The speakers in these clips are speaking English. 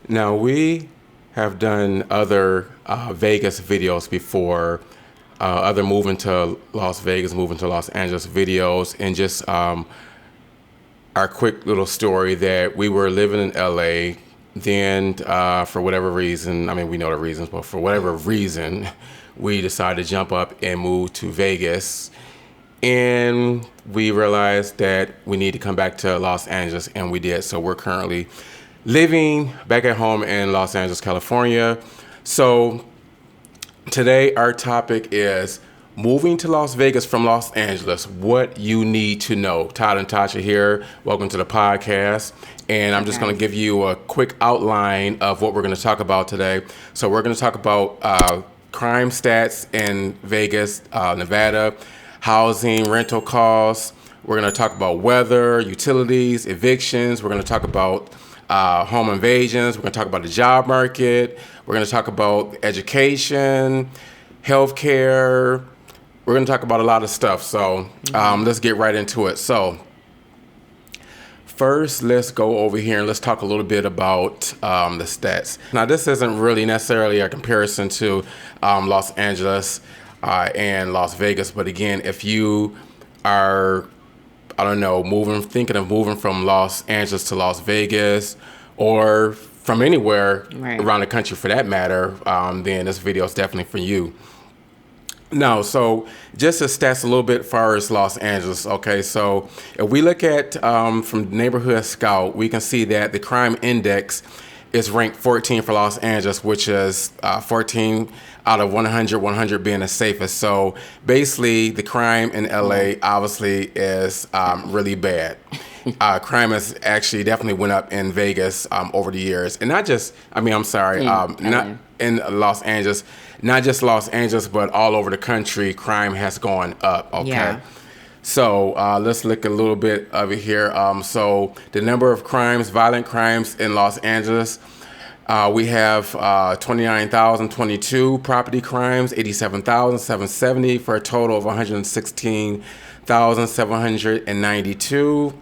Now, we have done other Vegas videos before, other moving to Las Vegas, moving to Los Angeles videos, and just our quick little story that we were living in LA. Then, for whatever reason, I mean, we know the reasons, but for whatever reason, we decided to jump up and move to Vegas. And we realized that we need to come back to Los Angeles, and we did. So we're currently living back at home in Los Angeles, California. So today our topic is moving to Las Vegas from Los Angeles, what you need to know. Todd and Tasha here. Welcome to the podcast. And I'm just going to give you a quick outline of what we're going to talk about today. So we're going to talk about crime stats in Vegas, Nevada, housing, rental costs. We're going to talk about weather, utilities, evictions. We're going to talk about home invasions. We're going to talk about the job market. We're going to talk about education, healthcare. We're going to talk about a lot of stuff. So let's get right into it. So first, let's go over here and let's talk a little bit about the stats. Now, this isn't really necessarily a comparison to Los Angeles and Las Vegas. But again, if you are thinking of moving from Los Angeles to Las Vegas or from anywhere around the country for that matter, then this video is definitely for you. Now, so just to stats a little bit as far as Los Angeles, okay, so if we look at from Neighborhood Scout, we can see that the crime index is ranked 14 for Los Angeles, which is 14 out of 100, 100 being the safest. So basically, the crime in LA obviously is really bad. Crime has actually definitely went up in Vegas over the years. And not just, not in Los Angeles, not just Los Angeles, but all over the country, crime has gone up, okay? Yeah. So let's look a little bit of it here. So the number of crimes, violent crimes in Los Angeles, we have 29,022 property crimes, 87,770 for a total of 116,792.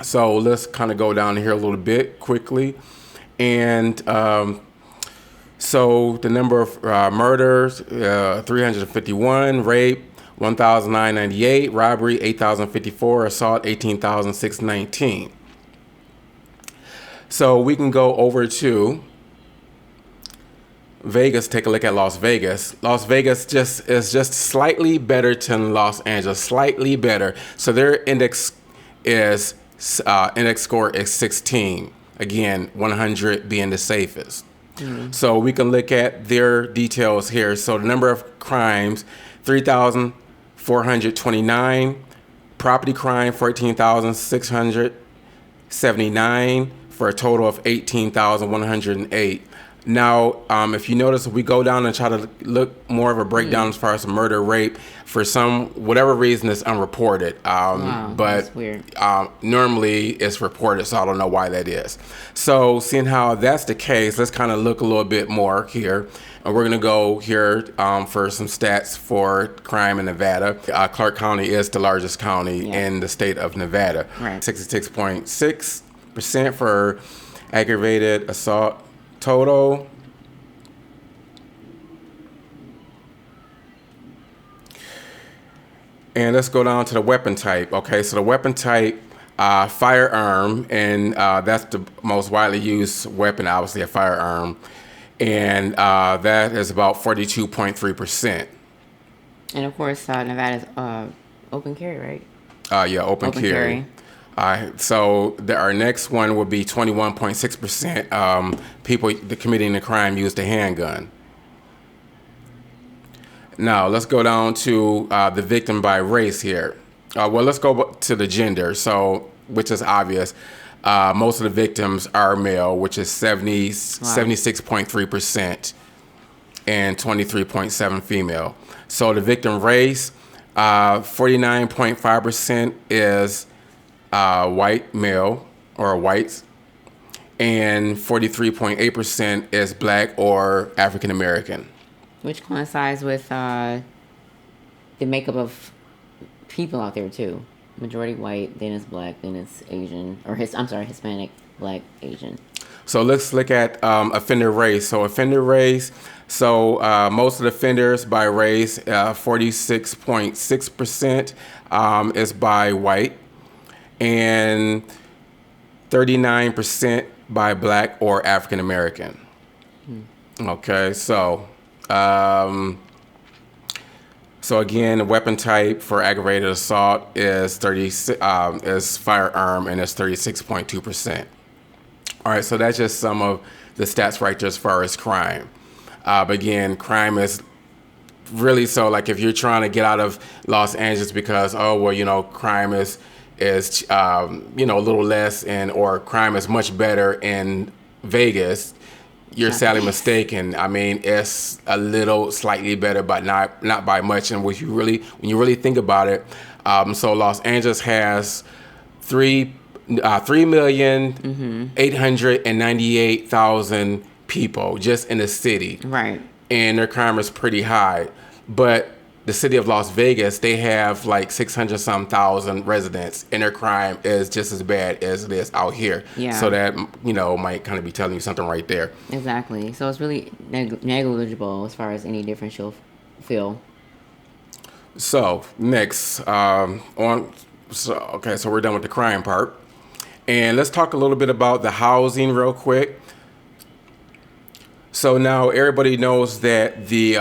So let's kind of go down here a little bit quickly. And so the number of murders, 351, rape, 1,998, robbery, 8,054, assault, 18,619. So we can go over to Vegas, take a look at Las Vegas. Las Vegas is just slightly better than Los Angeles, slightly better. So their index score is 16. Again, 100 being the safest. Mm-hmm. So we can look at their details here. So the number of crimes, 3,429. Property crime, 14,679 for a total of 18,108. Now, if you notice, if we go down and try to look more of a breakdown as far as murder, rape, for whatever reason, it's unreported. But that's weird. Normally it's reported, so I don't know why that is. So seeing how that's the case, let's kind of look a little bit more here. And we're going to go here for some stats for crime in Nevada. Clark County is the largest county in the state of Nevada. Right. 66.6% for aggravated assault total. And let's go down to the weapon type. Okay, so the weapon type, firearm, and that's the most widely used weapon, obviously a firearm. And that is about 42.3%. And of course, Nevada's open carry, right? Yeah, open carry. So our next one would be 21.6%. People committing the crime used a handgun. Now let's go down to the victim by race here. Well, let's go to the gender. So, which is obvious. Most of the victims are male, which is 76.3%, and 23.7% female. So the victim race, 49.5% is white male or whites, and 43.8% is Black or African American. Which coincides with the makeup of people out there too. Majority white, then it's Black, then it's Asian, or Hispanic, Black, Asian. So let's look at offender race. So offender race, most of the offenders by race, 46.6% is by white, and 39% by Black or African American. Okay, so again, weapon type for aggravated assault is is firearm, and it's 36.2%. All right, so that's just some of the stats right there as far as crime. But again, crime is really, so like if you're trying to get out of Los Angeles because, crime is a little less, or crime is much better in Vegas, you're sadly mistaken. I mean, it's a little slightly better, but not by much. And when you really think about it, so Los Angeles has 3,898,000 people just in the city. Right. And their crime is pretty high. But the city of Las Vegas, they have like 600-some thousand residents, and their crime is just as bad as it is out here. Yeah. So that, might kind of be telling you something right there. Exactly. So it's really negligible as far as any difference you'll feel. So next, so we're done with the crime part. And let's talk a little bit about the housing real quick. So now everybody knows that the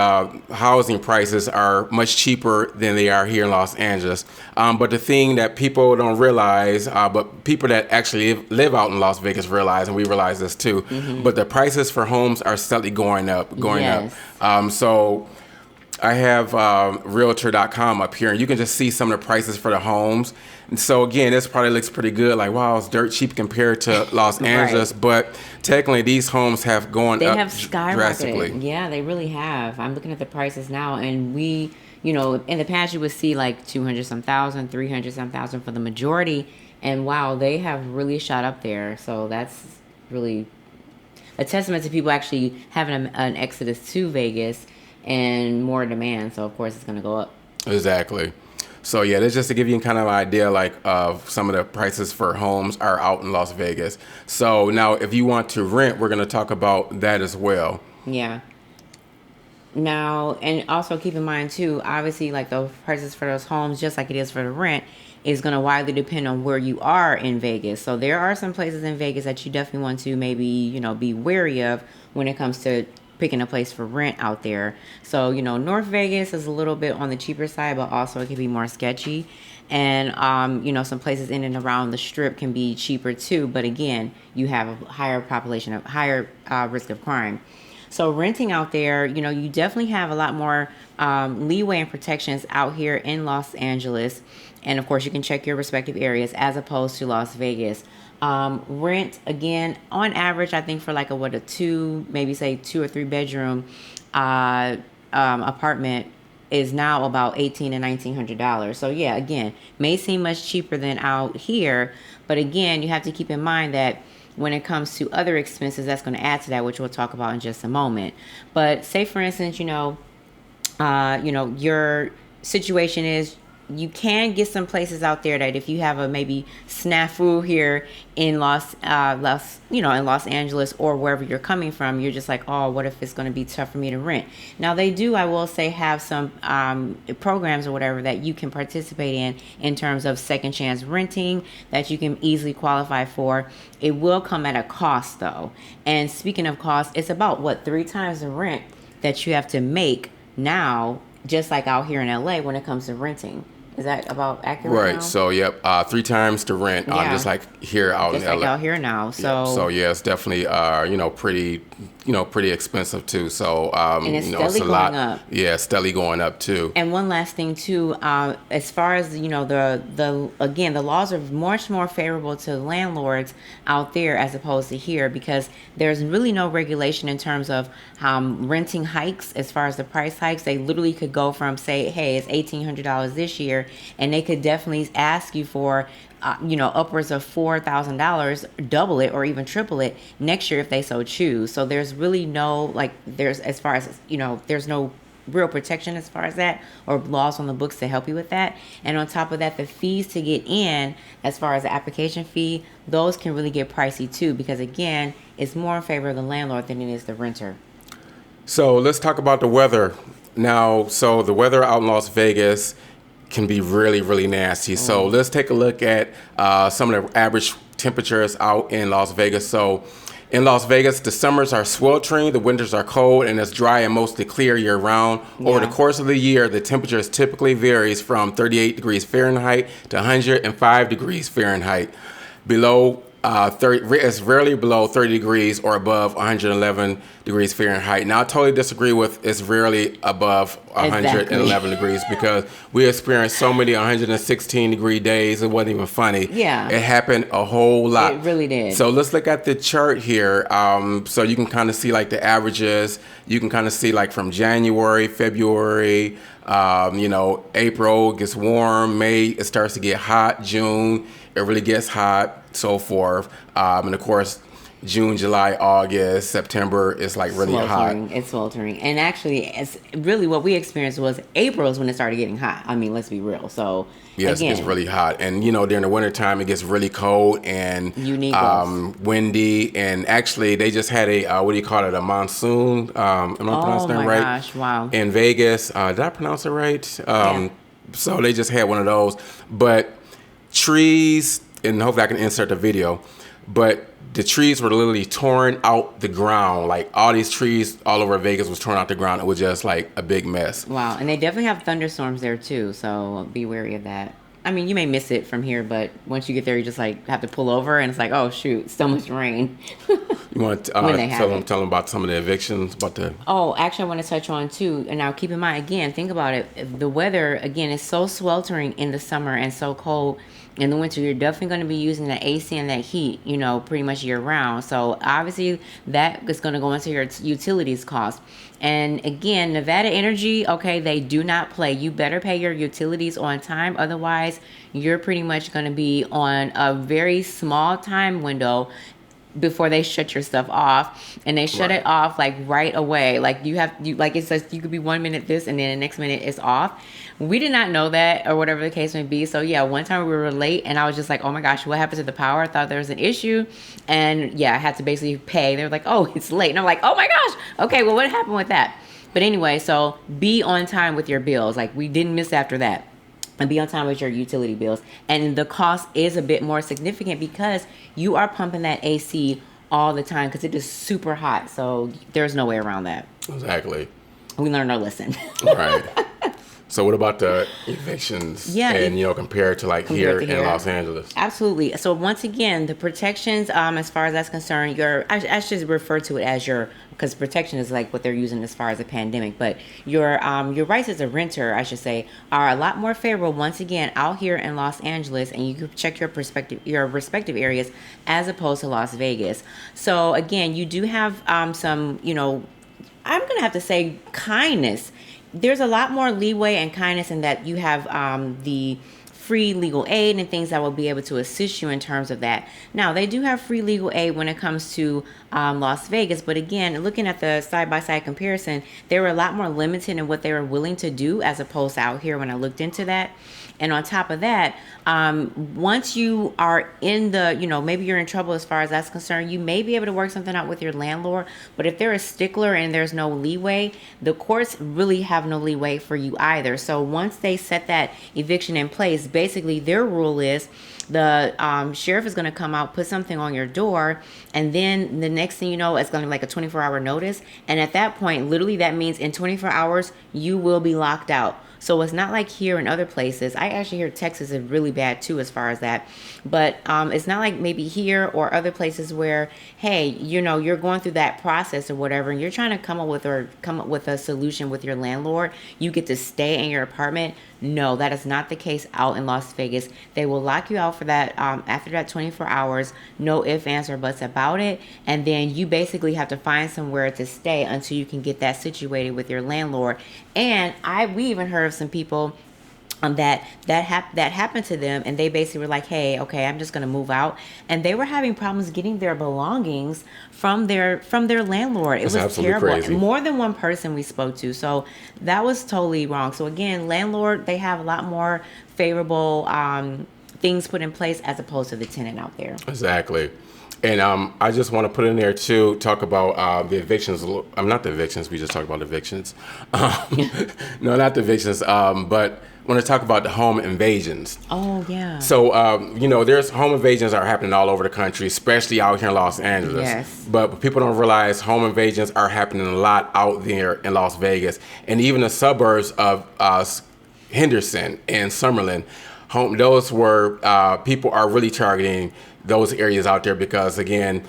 housing prices are much cheaper than they are here in Los Angeles. But the thing that people don't realize, but people that actually live out in Las Vegas realize, and we realize this too, but the prices for homes are steadily going up. So I have Realtor.com up here, and you can just see some of the prices for the homes. And so again, this probably looks pretty good. Like, wow, it's dirt cheap compared to Los Angeles, but technically these homes have gone up drastically. Yeah, they really have. I'm looking at the prices now, and we, in the past you would see like 200-some thousand, 300-some thousand for the majority, and wow, they have really shot up there. So that's really a testament to people actually having an exodus to Vegas and more demand. So of course it's going to go up. Exactly. So yeah, that's just to give you kind of an idea like of some of the prices for homes are out in Las Vegas. So now if you want to rent, we're going to talk about that as well. Yeah. Now, and also keep in mind too, obviously like the prices for those homes, just like it is for the rent, is going to widely depend on where you are in Vegas. So there are some places in Vegas that you definitely want to maybe, be wary of when it comes to picking a place for rent out there. So, North Vegas is a little bit on the cheaper side, but also it can be more sketchy. And, some places in and around the Strip can be cheaper too. But again, you have a higher risk of crime. So renting out there, you definitely have a lot more leeway and protections out here in Los Angeles. And of course, you can check your respective areas as opposed to Las Vegas. Rent, again, on average, I think for like a 2 or 3 bedroom apartment is now about $1,800 and $1,900. So yeah, again, may seem much cheaper than out here. But again, you have to keep in mind that when it comes to other expenses, that's going to add to that, which we'll talk about in just a moment. But say, for instance, your situation is you can get some places out there that if you have a maybe snafu here in Los Angeles or wherever you're coming from, you're just like, oh, what if it's going to be tough for me to rent? Now they do, I will say, have some programs or whatever that you can participate in terms of second chance renting that you can easily qualify for. It will come at a cost though. And speaking of cost, it's about 3 times the rent that you have to make now, just like out here in LA when it comes to renting. Is that about accurate? Right. Now? So, yep, 3 times the rent, just like here out just in LA. Just like out here now. So, so yeah, it's definitely, pretty expensive too. So, and it's steadily going up. Yeah, steadily going up too. And one last thing too, as far as the laws are much more favorable to landlords out there as opposed to here, because there's really no regulation in terms of renting hikes. As far as the price hikes, they literally could go from, say, hey, it's $1,800 this year, here, and they could definitely ask you for upwards of $4,000, double it or even triple it next year if they so choose. So there's really no there's as far as there's no real protection as far as that, or laws on the books to help you with that. And on top of that, the fees to get in, as far as the application fee, those can really get pricey too, because again, it's more in favor of the landlord than it is the renter. So let's talk about the weather now. So the weather out in Las Vegas can be really, really nasty. So let's take a look at some of the average temperatures out in Las Vegas. So in Las Vegas, the summers are sweltering, the winters are cold, and it's dry and mostly clear year round. Yeah. Over the course of the year, the temperature typically varies from 38 degrees Fahrenheit to 105 degrees Fahrenheit. Below 30, it's rarely below 30 degrees or above 111 degrees Fahrenheit. Now, I totally disagree with it's rarely above 111 degrees, because we experienced so many 116 degree days. It wasn't even funny. Yeah. It happened a whole lot. It really did. So let's look at the chart here. So you can kind of see like the averages. You can kind of see like from January, February, April it gets warm. May it starts to get hot. June it really gets hot. So forth. And of course, June, July, August, September is like really hot. It's sweltering. And actually, it's really what we experienced was April is when it started getting hot. I mean, let's be real. So yes, again, it gets really hot. And during the wintertime, it gets really cold and windy. And actually, they just had a monsoon. Am I pronouncing that right? Oh my gosh, wow. In Vegas. Did I pronounce it right? Yeah. So they just had one of those. But trees, and hopefully I can insert the video, but the trees were literally torn out the ground. Like all these trees all over Vegas was torn out the ground. It was just like a big mess. Wow. And they definitely have thunderstorms there too, so be wary of that. I mean, you may miss it from here, but once you get there, you just have to pull over, and it's like, oh shoot, so much rain. You want to tell them about some of the evictions, Oh, actually, I want to touch on too. And now keep in mind, again, think about it. If the weather again is so sweltering in the summer and so cold in the winter, you're definitely going to be using the AC and that heat, pretty much year round. So obviously that is going to go into your utilities cost. And again, Nevada Energy, okay, they do not play. You better pay your utilities on time. Otherwise, you're pretty much going to be on a very small time window before they shut your stuff off, and they shut it off right away. It says you could be 1 minute this and then the next minute it's off. We did not know that, or whatever the case may be. So yeah, one time we were late and I was just like, oh my gosh, what happened to the power? I thought there was an issue, and yeah, I had to basically pay. They were like, oh, it's late, and I'm like, oh my gosh, okay, well, what happened with that? But anyway, so be on time with your bills. We didn't miss after that. And be on time with your utility bills. And the cost is a bit more significant because you are pumping that AC all the time, because it is super hot. So there's no way around that. Exactly. We learned our lesson. Right. So what about the evictions? Yeah, and compared to here in Los Angeles? Absolutely. So once again, the protections, as far as that's concerned, I should refer to it as because protection is what they're using as far as a pandemic. But your rights as a renter, I should say, are a lot more favorable once again out here in Los Angeles, and you can check your respective areas as opposed to Las Vegas. So again, you do have some, I'm gonna have to say kindness. There's a lot more leeway and kindness in that you have the free legal aid and things that will be able to assist you in terms of that. Now, they do have free legal aid when it comes to Las Vegas, but again, looking at the side-by-side comparison, they were a lot more limited in what they were willing to do as opposed to out here when I looked into that. And on top of that, once you are in the, maybe you're in trouble as far as that's concerned, you may be able to work something out with your landlord. But if they're a stickler and there's no leeway, the courts really have no leeway for you either. So once they set that eviction in place, basically their rule is the sheriff is going to come out, put something on your door, and then the next thing you know, it's going to be like a 24-hour notice. And at that point, literally that means in 24 hours, you will be locked out. So it's not like here in other places. I actually hear Texas is really bad too as far as that. But it's not like maybe here or other places where, hey, you're going through that process or whatever, and you're trying to come up with a solution with your landlord. You get to stay in your apartment. No, that is not the case out in Las Vegas. They will lock you out for that after that 24 hours. No ifs, ands, or buts about it. And then you basically have to find somewhere to stay until you can get that situated with your landlord. And we even heard of some people that happened to them, and they basically were like, hey, okay, I'm just going to move out, and they were having problems getting their belongings from their landlord. It That's was absolutely terrible. crazy. More than one person we spoke to, so that was totally wrong. So again, landlord, they have a lot more favorable things put in place as opposed to the tenant out there. Exactly. And I just want to put in there too, talk about the evictions. I'm not the evictions. We just talked about evictions. No, not the evictions. But I want to talk about the home invasions. Oh yeah. So, there's home invasions are happening all over the country, especially out here in Los Angeles. Yes. But people don't realize home invasions are happening a lot out there in Las Vegas, and even the suburbs of Henderson and Summerlin. Those were people are really targeting those areas out there because, again,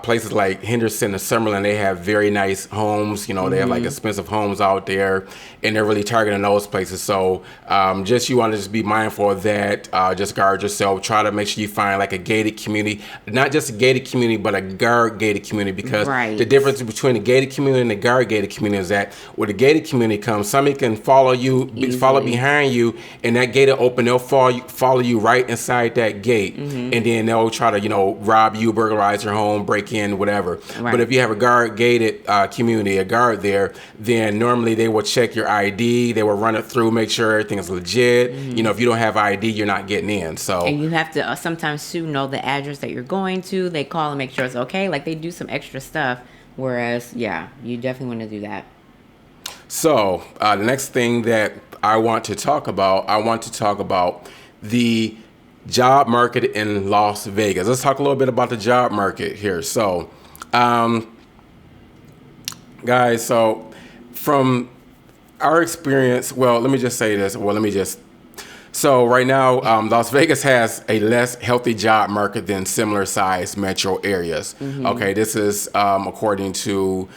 places like Henderson and Summerlin, they have very nice homes. They have like expensive homes out there, and they're really targeting those places. So you want to just be mindful of that. Just guard yourself. Try to make sure you find like a gated community, not just a gated community, but a guard gated community, because Right. the difference between the gated community and the guard gated community is that where the gated community comes, somebody can follow you, follow Easily. behind you, and that gate will open. They'll follow you right inside that gate, and then they'll try to rob you, burglarize your home, break in, whatever. Right. But if you have a guard gated community, a guard there, then normally they will check your ID. They will run it through, make sure everything is legit. If you don't have ID, you're not getting in. So And you have to sometimes too know the address that you're going to. They call and make sure it's okay. Like they do some extra stuff. Whereas, yeah, you definitely want to do that. So the next thing that I want to talk about the job market in Las Vegas. Let's talk a little bit about the job market here. So, guys, so from our experience, well, let me just say this. So right now, Las Vegas has a less healthy job market than similar sized metro areas. Okay, this is according to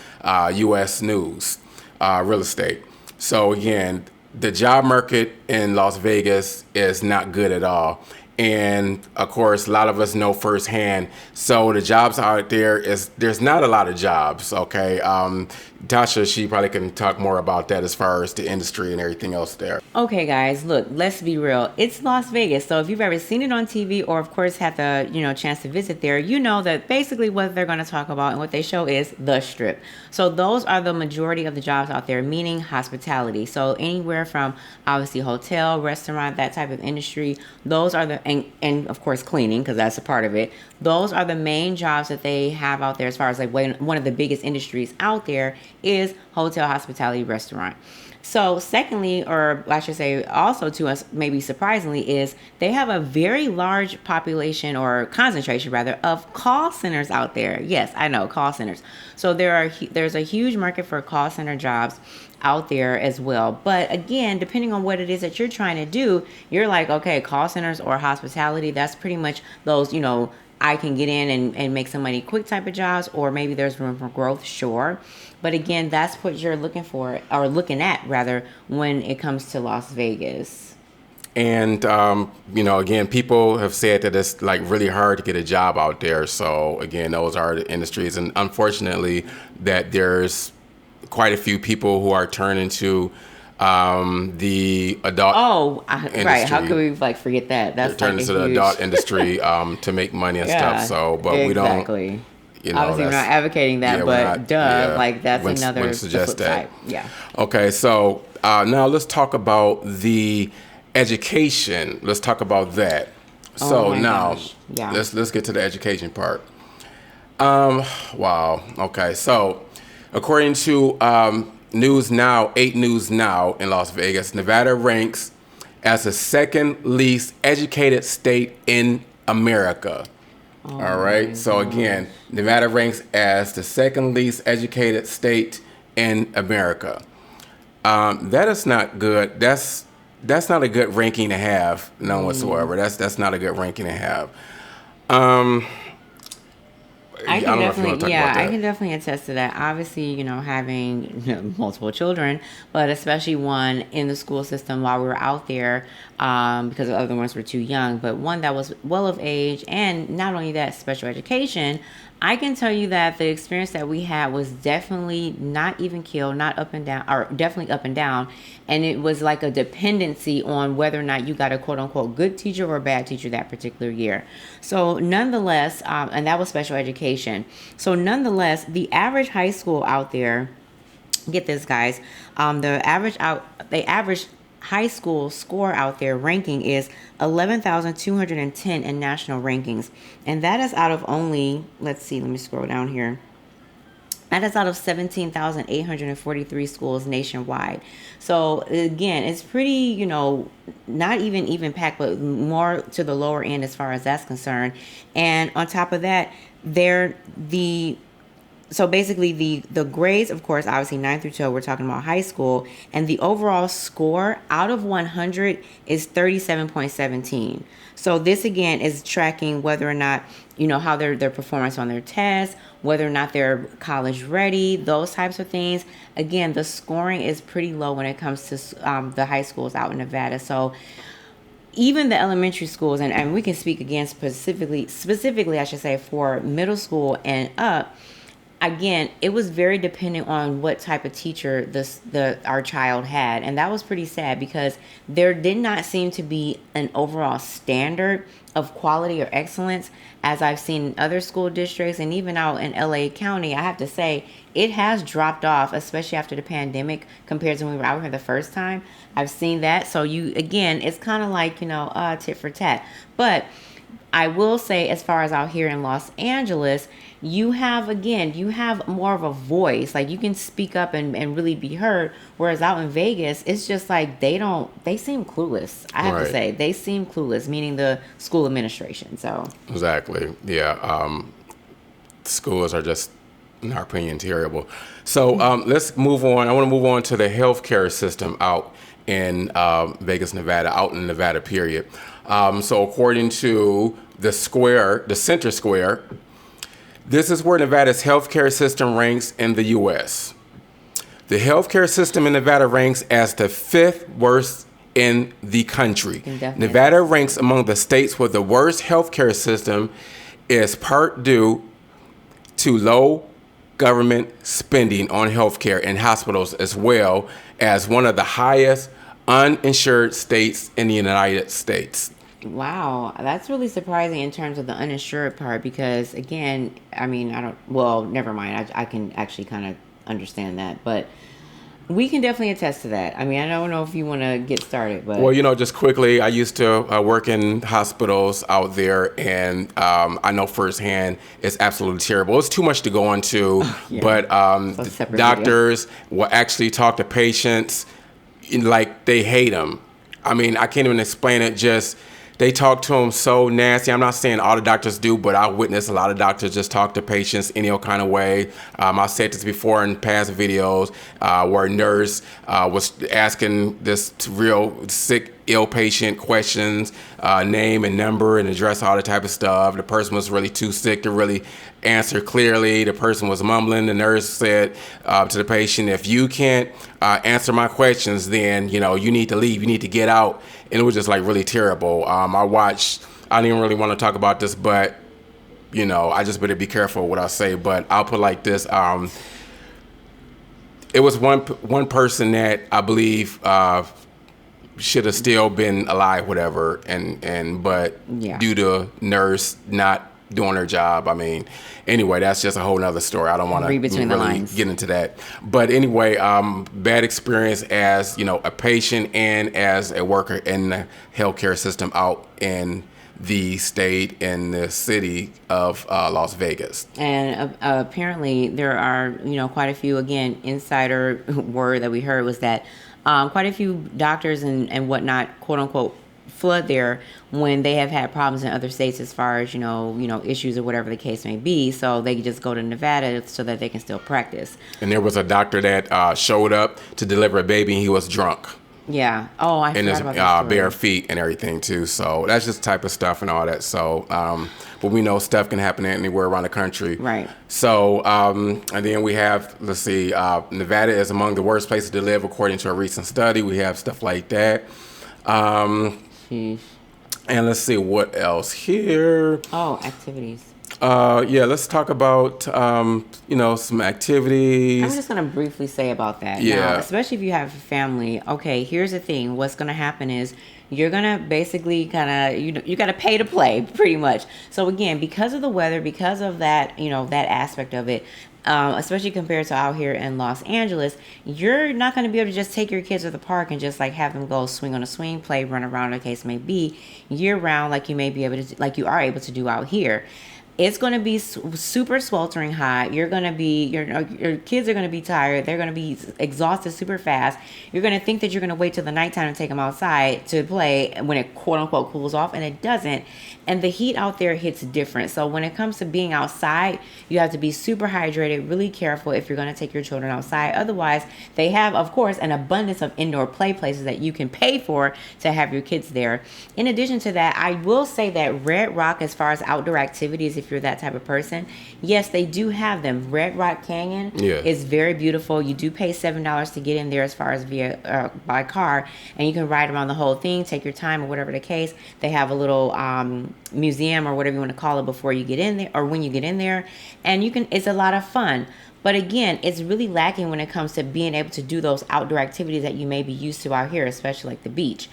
U.S. News Real Estate. So again, the job market in Las Vegas is not good at all. And of course, a lot of us know firsthand. So the jobs out there's not a lot of jobs. Okay. Tasha, she probably can talk more about that as far as the industry and everything else there. Okay, guys, look, let's be real. It's Las Vegas. So if you've ever seen it on TV or, of course, had the chance to visit there, you know that basically what they're going to talk about and what they show is the Strip. So those are the majority of the jobs out there, meaning hospitality. So anywhere from obviously hotel, restaurant, that type of industry. Those are and of course cleaning, because that's a part of it. Those are the main jobs that they have out there as far as like one of the biggest industries out there is hotel, hospitality, restaurant. So secondly, or I should say also to us, maybe surprisingly, is they have a very large population or concentration rather of call centers out there. Yes, I know, call centers. So there's a huge market for call center jobs out there as well. But again, depending on what it is that you're trying to do, you're like, okay, call centers or hospitality, that's pretty much those, I can get in and make some money quick type of jobs, or maybe there's room for growth, sure. But again, that's what you're looking for, or looking at rather, when it comes to Las Vegas. And, again, people have said that it's like really hard to get a job out there. So again, those are the industries. And unfortunately that there's quite a few people who are turning to the adult industry. Right. How could we forget that? That's turning to the adult industry to make money and stuff. So, but we don't. Obviously, we're not advocating that, but that's another suggest flip that. side. Yeah. Okay, so now let's talk about the education. Let's talk about that. So now, let's get to the education part. Wow. Okay, so according to 8 News Now in Las Vegas, Nevada ranks as the second least educated state in America. All right. So again, Nevada ranks as the second least educated state in America. That is not good. That's not a good ranking to have, none whatsoever. That's not a good ranking to have. I don't can know if you want to definitely, talk about yeah, I that. can definitely attest to that. Obviously, having multiple children, but especially one in the school system while we were out there, because the other ones were too young, but one that was well of age, and not only that, special education. I can tell you that the experience that we had was definitely not even killed, not up and down, or definitely up and down. And it was like a dependency on whether or not you got a quote unquote good teacher or a bad teacher that particular year. So, nonetheless, and that was special education. So, nonetheless, the average high school out there, get this, guys, the average high school score out there ranking is 11,210 in national rankings, and that is out of only, let's see, let me scroll down here, that is out of 17,843 schools nationwide. So again, it's pretty, not even packed, but more to the lower end as far as that's concerned. And on top of that, they're the so basically the grades, of course, obviously 9 through 12, we're talking about high school, and the overall score out of 100 is 37.17. So this again is tracking whether or not, how their performance on their tests, whether or not they're college ready, those types of things. Again, the scoring is pretty low when it comes to the high schools out in Nevada. So even the elementary schools, and we can speak again specifically I should say, for middle school and up, again, it was very dependent on what type of teacher our child had, and that was pretty sad because there did not seem to be an overall standard of quality or excellence as I've seen in other school districts, and even out in LA County. I have to say it has dropped off, especially after the pandemic compared to when we were out here the first time. I've seen that. So it's kind of like tit for tat, but I will say, as far as out here in Los Angeles, you have more of a voice. Like, you can speak up and really be heard. Whereas out in Vegas, it's just like they seem clueless. I have to say, they seem clueless, meaning the school administration. So Exactly. Yeah. Schools are just, in our opinion, terrible. So let's move on. I want to move on to the healthcare system out in Vegas, Nevada, out in Nevada, period. So according to the Center Square, this is where Nevada's healthcare system ranks in the U.S. The healthcare system in Nevada ranks as the 5th worst in the country. Nevada ranks among the states with the worst healthcare system, is part due to low government spending on healthcare and hospitals, as well as one of the highest uninsured states in the United States. wow, that's really surprising in terms of the uninsured part, because again, never mind. I can actually kind of understand that, but we can definitely attest to that. I don't know if you want to get started, but Well, just quickly, I used to work in hospitals out there, and I know firsthand it's absolutely terrible. It's too much to go into, yeah. but doctors will actually talk to patients like they hate them. I can't even explain it. Just they talk to them so nasty. I'm not saying all the doctors do, but I witnessed a lot of doctors just talk to patients any old kind of way. I've said this before in past videos where a nurse was asking this real sick, ill patient questions, name and number and address, all that type of stuff. The person was really too sick to really answer clearly. The person was mumbling. The nurse said to the patient, if you can't answer my questions, then you need to leave, you need to get out. And it was just like really terrible. I don't even really want to talk about this, but I just better be careful what I say. But I'll put it like this. It was one person that I believe should have still been alive, whatever, but Yeah. due to nurse not doing their job. Anyway, that's just a whole nother story. I don't want to Read between the really lines. get into that. But anyway, bad experience as a patient and as a worker in the healthcare system out in the state and the city of Las Vegas. And apparently there are, quite a few, again, insider word that we heard was that quite a few doctors and whatnot, quote unquote, flood there when they have had problems in other states as far as, issues or whatever the case may be. So they just go to Nevada so that they can still practice. And there was a doctor that showed up to deliver a baby and he was drunk. Yeah. Oh, I and forgot his about that story. bare feet and everything too. So that's just type of stuff and all that. So, but we know stuff can happen anywhere around the country. Right. So, and then we have, let's see, Nevada is among the worst places to live according to a recent study. We have stuff like that. Sheesh. And let's see what else here. Oh, activities. Yeah, let's talk about some activities. I'm just gonna briefly say about that. Yeah. Now, especially if you have a family. Okay, here's the thing. What's gonna happen is you're gonna basically kind of you gotta pay to play pretty much. So again, because of the weather, because of that that aspect of it. Especially compared to out here in Los Angeles, you're not going to be able to just take your kids to the park and just like have them go swing on a swing, play, run around, the case may be, year round, like you may be able to, like you are able to do out here. It's going to be super sweltering hot. You're going to be, your kids are going to be tired. They're going to be exhausted super fast. You're going to think that you're going to wait till the nighttime to take them outside to play when it quote unquote cools off, and it doesn't. And the heat out there hits different. So when it comes to being outside, you have to be super hydrated, really careful if you're going to take your children outside. Otherwise, they have, of course, an abundance of indoor play places that you can pay for to have your kids there. In addition to that, I will say that Red Rock, as far as outdoor activities, if you're that type of person, yes, they do have them. Red Rock Canyon is very beautiful. You do pay $7 to get in there as far as by car, and you can ride around the whole thing, take your time or whatever the case. They have a little museum or whatever you want to call it before you get in there or when you get in there, and it's a lot of fun. But again, it's really lacking when it comes to being able to do those outdoor activities that you may be used to out here, especially like the beach.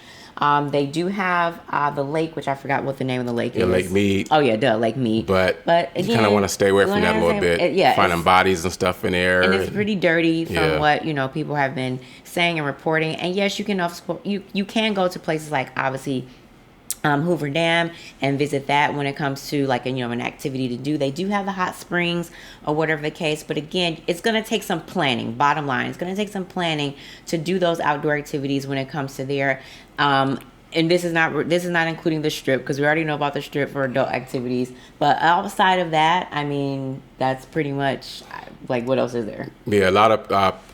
They do have the lake, which I forgot what the name of the lake is. Lake Mead. Oh yeah, duh, Lake Mead. But again, you kind of want to stay away from that a little bit. Finding bodies and stuff in there. And it's pretty dirty from what people have been saying and reporting. And yes, you can you can go to places like obviously Hoover Dam and visit that when it comes to like an activity to do. They do have the hot springs or whatever the case, but again, it's going to take some planning. Bottom line, it's going to take some planning to do those outdoor activities when it comes to there. And this is not including the Strip, because we already know about the Strip for adult activities. But outside of that, I mean, that's pretty much like, what else is there? Yeah, a lot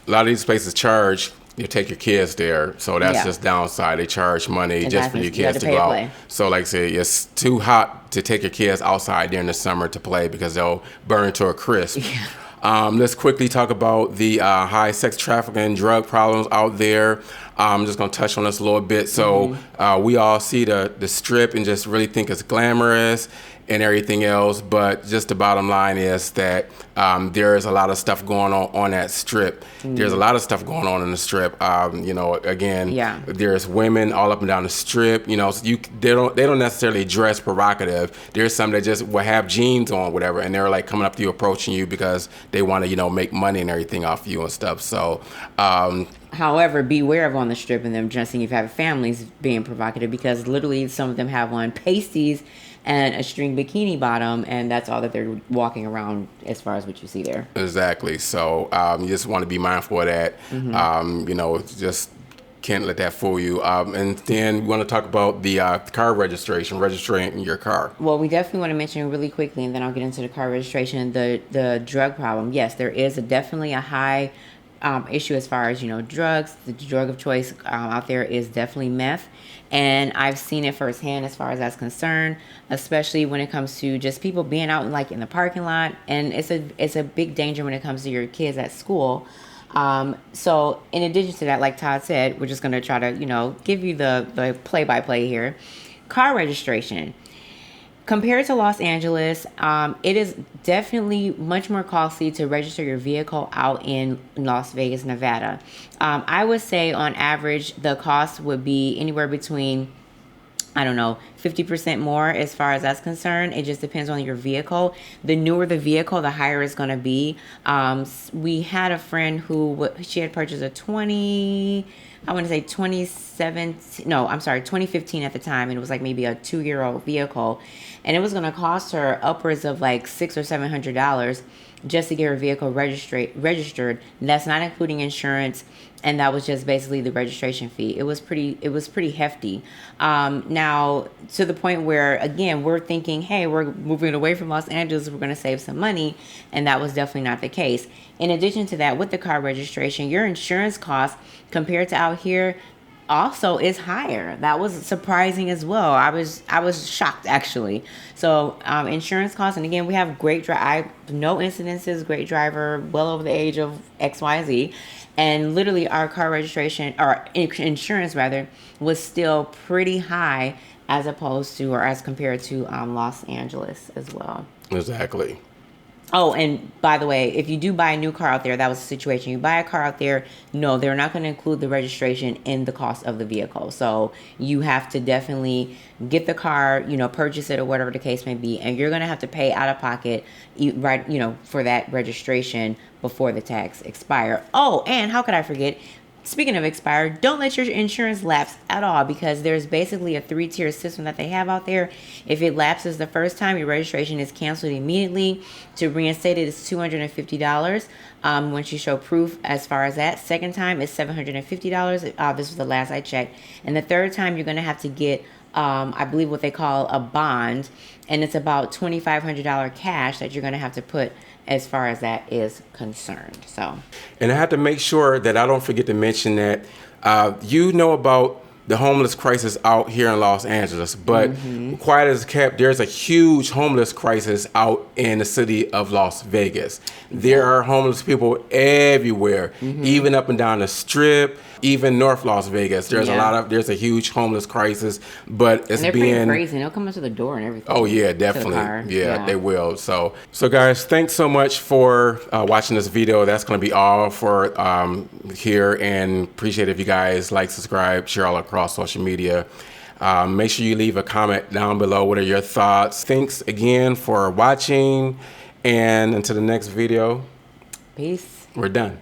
of these places charge. You take your kids there, so that's just downside. They charge money just for your kids to go out. So like I said, it's too hot to take your kids outside during the summer to play because they'll burn to a crisp. Let's quickly talk about the high sex trafficking and drug problems out there. I'm just going to touch on this a little bit. So we all see the Strip and just really think it's glamorous and everything else, but just the bottom line is that there is a lot of stuff going on that Strip. There's a lot of stuff going on in the Strip. Again, there's women all up and down the Strip. So they don't necessarily dress provocative. There's some that just will have jeans on, whatever, and they're like coming up to you, approaching you because they want to make money and everything off you and stuff. So. However, beware of on the Strip and them dressing if you have families being provocative, because literally some of them have on pasties and a string bikini bottom, and that's all that they're walking around as far as what you see there. Exactly. So you just want to be mindful of that. Just can't let that fool you. And then we want to talk about the car registering your car. Well, we definitely want to mention really quickly, and then I'll get into the car registration, the drug problem. Yes, there is definitely a high issue as far as drugs. The drug of choice out there is definitely meth, and I've seen it firsthand as far as that's concerned, especially when it comes to just people being out like in the parking lot, and it's a big danger when it comes to your kids at school. So in addition to that, like Todd said, we're just going to try to give you the play-by-play here. Car registration. Compared to Los Angeles, it is definitely much more costly to register your vehicle out in Las Vegas, Nevada. I would say on average, the cost would be anywhere between 50% more as far as that's concerned. It just depends on your vehicle. The newer the vehicle, the higher it's going to be. We had a friend who she had purchased a 2015 at the time, and it was like maybe a 2-year-old vehicle, and it was going to cost her upwards of like $600 or $700 just to get her vehicle registered. And that's not including insurance, and that was just basically the registration fee. It was pretty hefty. Now to the point where again we're thinking, hey, we're moving away from Los Angeles, we're going to save some money, and that was definitely not the case. In addition to that, with the car registration, your insurance costs compared to out here also is higher. That was surprising as well. I was shocked actually. So insurance costs, and again, we have no incidences, great driver, well over the age of XYZ, and literally our car registration or insurance rather was still pretty high as opposed to or as compared to Los Angeles as well. Exactly. Oh, and by the way, if you do buy a new car out there, that was the situation. You buy a car out there, no, they're not going to include the registration in the cost of the vehicle. So you have to definitely get the car, purchase it or whatever the case may be, and you're going to have to pay out of pocket, right, for that registration before the tax expire. Oh, and how could I forget? Speaking of expired, don't let your insurance lapse at all, because there's basically a 3-tier system that they have out there. If it lapses the first time, your registration is canceled immediately. To reinstate it is $250 once you show proof as far as that. Second time is $750. This was the last I checked. And the third time, you're going to have to get I believe what they call a bond, and it's about $2,500 cash that you're going to have to put as far as that is concerned. So, and I have to make sure that I don't forget to mention that about the homeless crisis out here in Los Angeles, but quiet as kept, there's a huge homeless crisis out in the city of Las Vegas. There are homeless people everywhere, even up and down the Strip, even North Las Vegas. There's a huge homeless crisis, but it's and they're pretty crazy. They'll come up to the door and everything. Oh yeah, definitely. Yeah, they will. So guys, thanks so much for watching this video. That's going to be all for here, and appreciate if you guys like, subscribe, share all across social media. Make sure you leave a comment down below. What are your thoughts? Thanks again for watching, and until the next video, peace. We're done.